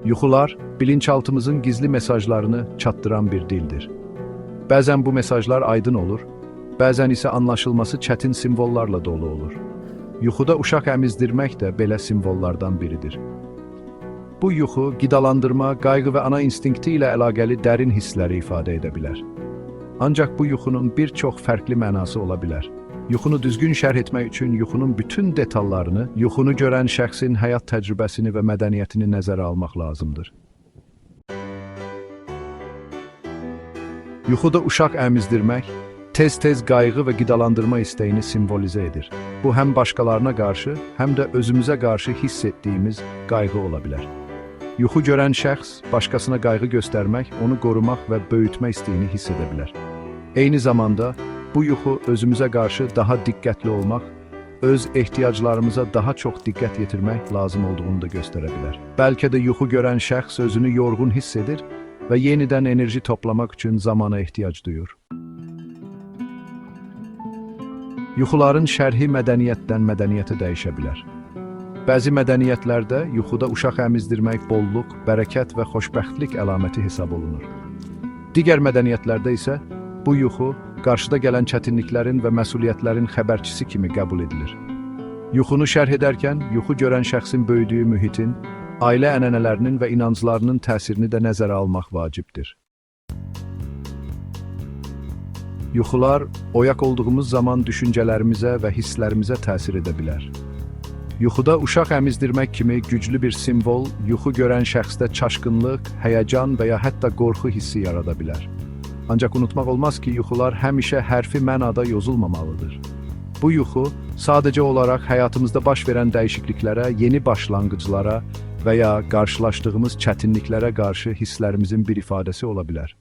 Yuxular, bilinçaltımızın gizli mesajlarını çatdıran bir dildir. Bəzən bu mesajlar aydın olur, bəzən isə anlaşılması çətin simvollarla dolu olur. Yuxuda uşaq əmizdirmək də belə simvollardan biridir. Bu yuxu, qidalandırma, qayğı və ana instinkti ilə əlaqəli dərin hissləri ifadə edə bilər. Ancaq bu yuxunun bir çox fərqli mənası ola bilər. Yuxunu düzgün şərh etmək üçün yuxunun bütün detallarını, yuxunu görən şəxsin həyat təcrübəsini və mədəniyyətini nəzərə almaq lazımdır. Yuxuda uşaq əmizdirmək, tez-tez qayğı və qidalandırma istəyini simvolizə edir. Bu, həm başqalarına qarşı, həm də özümüzə qarşı hiss etdiyimiz qayğı ola bilər. Yuxu görən şəxs, başqasına qayğı göstərmək, onu qorumaq və böyütmək istəyini hiss edə bilər. Eyni zamanda, bu yuxu özümüzə qarşı daha diqqətli olmaq, öz ehtiyaclarımıza daha çox diqqət yetirmək lazım olduğunu da göstərə bilər. Bəlkə də yuxu görən şəxs özünü yorğun hiss edir və yenidən enerji toplamaq üçün zamana ehtiyac duyur. Yuxuların şərhi mədəniyyətdən mədəniyyətə dəyişə bilər. Bəzi mədəniyyətlərdə yuxuda uşaq əmizdirmək bollluq, bərəkət və xoşbəxtlik əlaməti hesab olunur. Digər mədəniyyətlərdə isə bu yuxu qarşıda gələn çətinliklərin və məsuliyyətlərin xəbərçisi kimi qəbul edilir. Yuxunu şərh edərkən, yuxu görən şəxsin böyüdüyü mühitin, ailə ənənələrinin və inanclarının təsirini də nəzərə almaq vacibdir. Yuxular, oyaq olduğumuz zaman düşüncələrimizə və hisslərimizə təsir edə bilər. Yuxuda uşaq əmizdirmək kimi güclü bir simvol, yuxu görən şəxsdə çaşqınlıq, həyəcan və ya hətta qorxu hissi yarada bilər. Ancaq unutmaq olmaz ki, yuxular həmişə hərfi mənada yozulmamalıdır. Bu yuxu sadəcə olaraq həyatımızda baş verən dəyişikliklərə, yeni başlanğıclara və ya qarşılaşdığımız çətinliklərə qarşı hisslərimizin bir ifadəsi ola bilər.